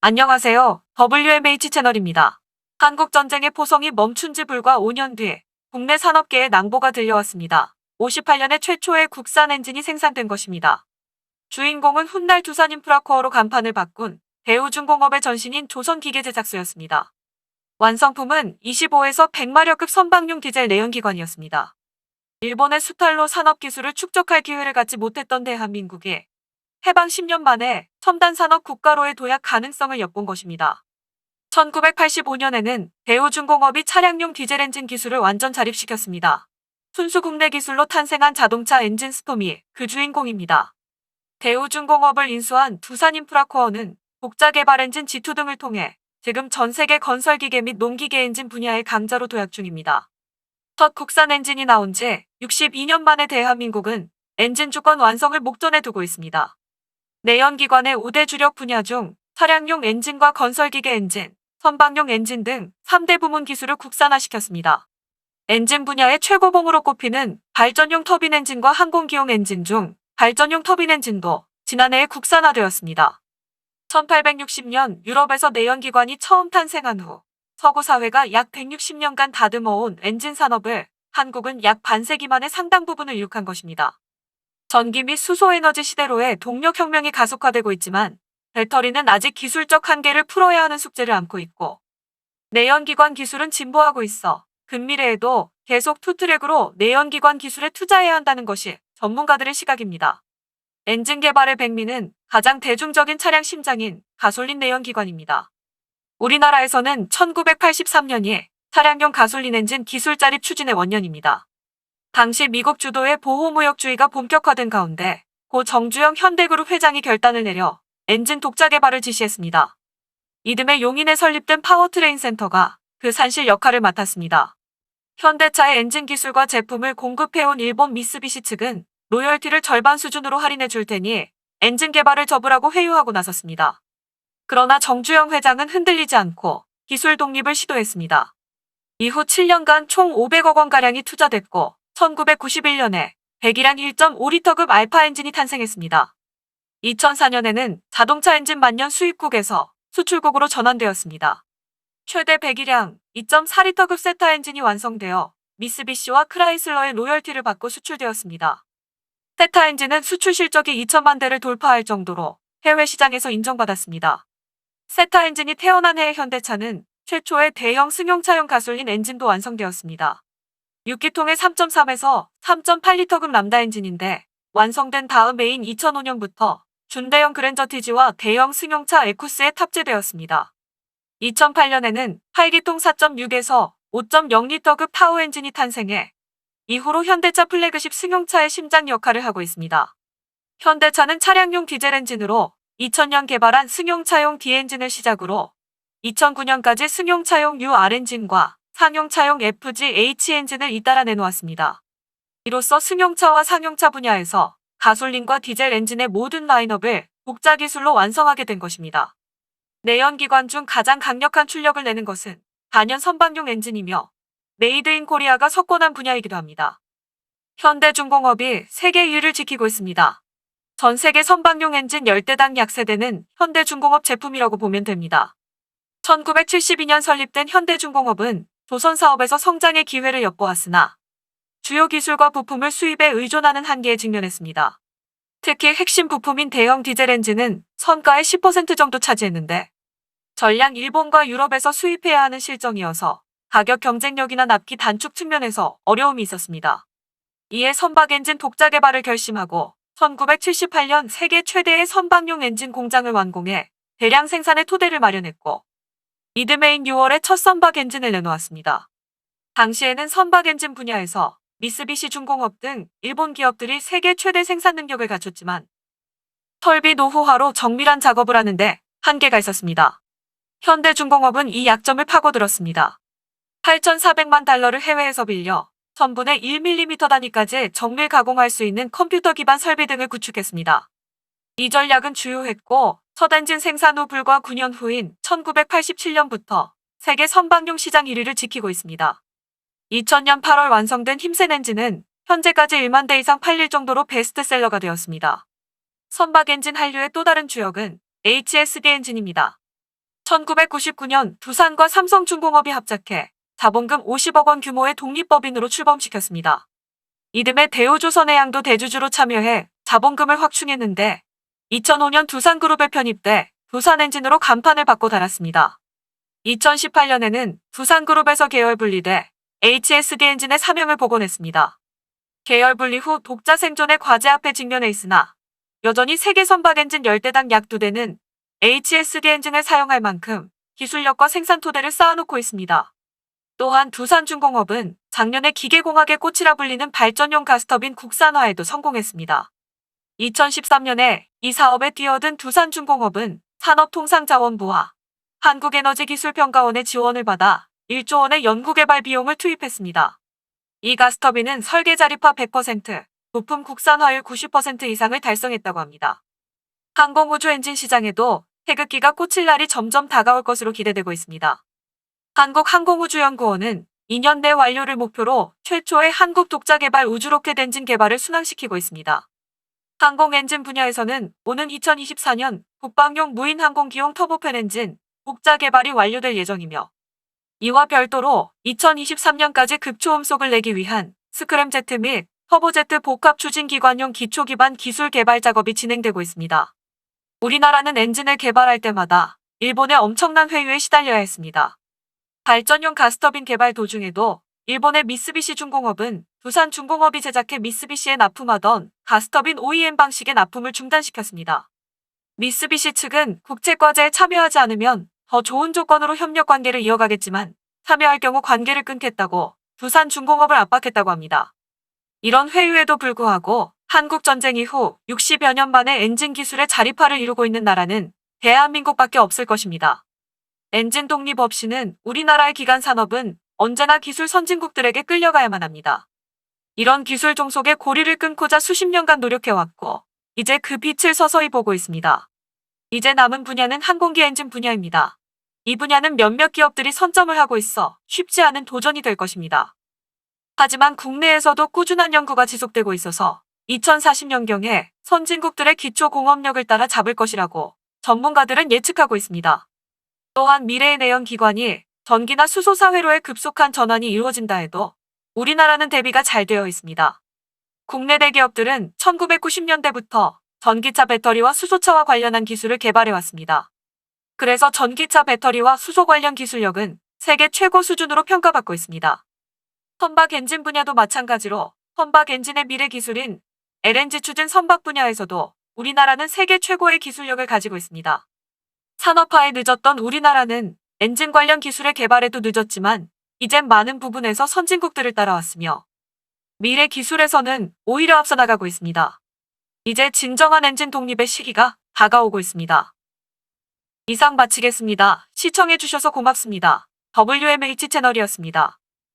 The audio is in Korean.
안녕하세요. WMH 채널입니다. 한국 전쟁의 포성이 멈춘 지 불과 5년 뒤 국내 산업계에 낭보가 들려왔습니다. 58년에 최초의 국산 엔진이 생산된 것입니다. 주인공은 훗날 두산인프라코어로 간판을 바꾼 대우중공업의 전신인 조선기계제작소였습니다. 완성품은 25에서 100마력급 선박용 디젤 내연기관이었습니다. 일본의 수탈로 산업기술을 축적할 기회를 갖지 못했던 대한민국이 해방 10년 만에 첨단 산업 국가로의 도약 가능성을 엿본 것입니다. 1985년에는 대우중공업이 차량용 디젤 엔진 기술을 완전 자립시켰습니다. 순수 국내 기술로 탄생한 자동차 엔진 스톰이 그 주인공입니다. 대우중공업을 인수한 두산인프라코어는 독자 개발 엔진 G2 등을 통해 지금 전 세계 건설기계 및 농기계 엔진 분야의 강자로 도약 중입니다. 첫 국산 엔진이 나온 지 62년 만에 대한민국은 엔진 주권 완성을 목전에 두고 있습니다. 내연기관의 5대 주력 분야 중 차량용 엔진과 건설기계 엔진, 선박용 엔진 등 3대 부문 기술을 국산화시켰습니다. 엔진 분야의 최고봉으로 꼽히는 발전용 터빈 엔진과 항공기용 엔진 중 발전용 터빈 엔진도 지난해에 국산화되었습니다. 1860년 유럽에서 내연기관이 처음 탄생한 후 서구 사회가 약 160년간 다듬어온 엔진 산업을 한국은 약 반세기 만에 상당 부분을 이룩한 것입니다. 전기 및 수소에너지 시대로의 동력혁명이 가속화되고 있지만 배터리는 아직 기술적 한계를 풀어야 하는 숙제를 안고 있고 내연기관 기술은 진보하고 있어 근미래에도 계속 투트랙으로 내연기관 기술에 투자해야 한다는 것이 전문가들의 시각입니다. 엔진 개발의 백미는 가장 대중적인 차량 심장인 가솔린 내연기관입니다. 우리나라에서는 1983년이 차량용 가솔린 엔진 기술 자립 추진의 원년입니다. 당시 미국 주도의 보호무역주의가 본격화된 가운데 고 정주영 현대그룹 회장이 결단을 내려 엔진 독자 개발을 지시했습니다. 이듬해 용인에 설립된 파워트레인 센터가 그 산실 역할을 맡았습니다. 현대차의 엔진 기술과 제품을 공급해온 일본 미쓰비시 측은 로열티를 절반 수준으로 할인해 줄 테니 엔진 개발을 접으라고 회유하고 나섰습니다. 그러나 정주영 회장은 흔들리지 않고 기술 독립을 시도했습니다. 이후 7년간 총 500억 원가량이 투자됐고 1991년에 배기량 1.5리터급 알파 엔진이 탄생했습니다. 2004년에는 자동차 엔진 만년 수입국에서 수출국으로 전환되었습니다. 최대 배기량 2.4리터급 세타 엔진이 완성되어 미쓰비시와 크라이슬러의 로열티를 받고 수출되었습니다. 세타 엔진은 수출 실적이 2천만 대를 돌파할 정도로 해외 시장에서 인정받았습니다. 세타 엔진이 태어난 해의 현대차는 최초의 대형 승용차용 가솔린 엔진도 완성되었습니다. 6기통의 3.3에서 3.8리터급 람다 엔진인데 완성된 다음 해인 2005년부터 준대형 그랜저 TG와 대형 승용차 에쿠스에 탑재되었습니다. 2008년에는 8기통 4.6에서 5.0리터급 타우 엔진이 탄생해 이후로 현대차 플래그십 승용차의 심장 역할을 하고 있습니다. 현대차는 차량용 디젤 엔진으로 2000년 개발한 승용차용 D 엔진을 시작으로 2009년까지 승용차용 UR 엔진과 상용차용 FGH 엔진을 잇따라 내놓았습니다. 이로써 승용차와 상용차 분야에서 가솔린과 디젤 엔진의 모든 라인업을 독자 기술로 완성하게 된 것입니다. 내연기관 중 가장 강력한 출력을 내는 것은 단연 선박용 엔진이며 메이드 인 코리아가 석권한 분야이기도 합니다. 현대중공업이 세계 1위를 지키고 있습니다. 전 세계 선박용 엔진 10대당 약세대는 현대중공업 제품이라고 보면 됩니다. 1972년 설립된 현대중공업은 조선사업에서 성장의 기회를 엿보았으나 주요 기술과 부품을 수입에 의존하는 한계에 직면했습니다. 특히 핵심 부품인 대형 디젤 엔진은 선가의 10% 정도 차지했는데 전량 일본과 유럽에서 수입해야 하는 실정이어서 가격 경쟁력이나 납기 단축 측면에서 어려움이 있었습니다. 이에 선박 엔진 독자 개발을 결심하고 1978년 세계 최대의 선박용 엔진 공장을 완공해 대량 생산의 토대를 마련했고 이듬해인 6월에 첫 선박 엔진을 내놓았습니다. 당시에는 선박 엔진 분야에서 미쓰비시 중공업 등 일본 기업들이 세계 최대 생산 능력을 갖췄지만 설비 노후화로 정밀한 작업을 하는데 한계가 있었습니다. 현대중공업은 이 약점을 파고들었습니다. 8,400만 달러를 해외에서 빌려 1000분의 1mm 단위까지 정밀 가공할 수 있는 컴퓨터 기반 설비 등을 구축했습니다. 이 전략은 주요했고 첫 엔진 생산 후 불과 9년 후인 1987년부터 세계 선박용 시장 1위를 지키고 있습니다. 2000년 8월 완성된 힘센 엔진은 현재까지 1만 대 이상 팔릴 정도로 베스트셀러가 되었습니다. 선박 엔진 한류의 또 다른 주역은 HSD 엔진입니다. 1999년 두산과 삼성중공업이 합작해 자본금 50억 원 규모의 독립법인으로 출범시켰습니다. 이듬해 대우조선해양도 대주주로 참여해 자본금을 확충했는데 2005년 두산그룹에 편입돼 두산엔진으로 간판을 받고 달았습니다. 2018년에는 두산그룹에서 계열 분리돼 HSD엔진의 사명을 복원했습니다. 계열 분리 후 독자 생존의 과제 앞에 직면해 있으나 여전히 세계 선박 엔진 10대당 약 2대는 HSD 엔진을 사용할 만큼 기술력과 생산 토대를 쌓아놓고 있습니다. 또한 두산중공업은 작년에 기계공학의 꽃이라 불리는 발전용 가스터빈 국산화에도 성공했습니다. 2013년에 이 사업에 뛰어든 두산중공업은 산업통상자원부와 한국에너지기술평가원의 지원을 받아 1조 원의 연구개발 비용을 투입했습니다. 이 가스터빈은 설계 자립화 100%, 부품 국산화율 90% 이상을 달성했다고 합니다. 항공우주 엔진 시장에도 태극기가 꽂힐 날이 점점 다가올 것으로 기대되고 있습니다. 한국항공우주연구원은 2년 내 완료를 목표로 최초의 한국 독자 개발 우주로켓 엔진 개발을 순항시키고 있습니다. 항공엔진 분야에서는 오는 2024년 국방용 무인항공기용 터보팬 엔진 독자 개발이 완료될 예정이며 이와 별도로 2023년까지 급초음속을 내기 위한 스크램제트 및 터보제트 복합 추진기관용 기초기반 기술 개발 작업이 진행되고 있습니다. 우리나라는 엔진을 개발할 때마다 일본의 엄청난 회유에 시달려야 했습니다. 발전용 가스터빈 개발 도중에도 일본의 미쓰비시 중공업은 두산중공업이 제작해 미쓰비시에 납품하던 가스터빈 OEM 방식의 납품을 중단시켰습니다. 미쓰비시 측은 국제과제에 참여하지 않으면 더 좋은 조건으로 협력 관계를 이어가겠지만 참여할 경우 관계를 끊겠다고 두산중공업을 압박했다고 합니다. 이런 회유에도 불구하고 한국 전쟁 이후 60여 년 만에 엔진 기술의 자립화를 이루고 있는 나라는 대한민국밖에 없을 것입니다. 엔진 독립 없이는 우리나라의 기간 산업은 언제나 기술 선진국들에게 끌려가야만 합니다. 이런 기술 종속의 고리를 끊고자 수십 년간 노력해왔고 이제 그 빛을 서서히 보고 있습니다. 이제 남은 분야는 항공기 엔진 분야입니다. 이 분야는 몇몇 기업들이 선점을 하고 있어 쉽지 않은 도전이 될 것입니다. 하지만 국내에서도 꾸준한 연구가 지속되고 있어서 2040년경에 선진국들의 기초 공업력을 따라 잡을 것이라고 전문가들은 예측하고 있습니다. 또한 미래의 내연기관이 전기나 수소 사회로의 급속한 전환이 이루어진다 해도 우리나라는 대비가 잘 되어 있습니다. 국내 대기업들은 1990년대부터 전기차 배터리와 수소차와 관련한 기술을 개발해왔습니다. 그래서 전기차 배터리와 수소 관련 기술력은 세계 최고 수준으로 평가받고 있습니다. 선박 엔진 분야도 마찬가지로 선박 엔진의 미래 기술인 LNG 추진 선박 분야에서도 우리나라는 세계 최고의 기술력을 가지고 있습니다. 산업화에 늦었던 우리나라는 엔진 관련 기술의 개발에도 늦었지만 이젠 많은 부분에서 선진국들을 따라왔으며 미래 기술에서는 오히려 앞서 나가고 있습니다. 이제 진정한 엔진 독립의 시기가 다가오고 있습니다. 이상 마치겠습니다. 시청해주셔서 고맙습니다. WMH 채널이었습니다.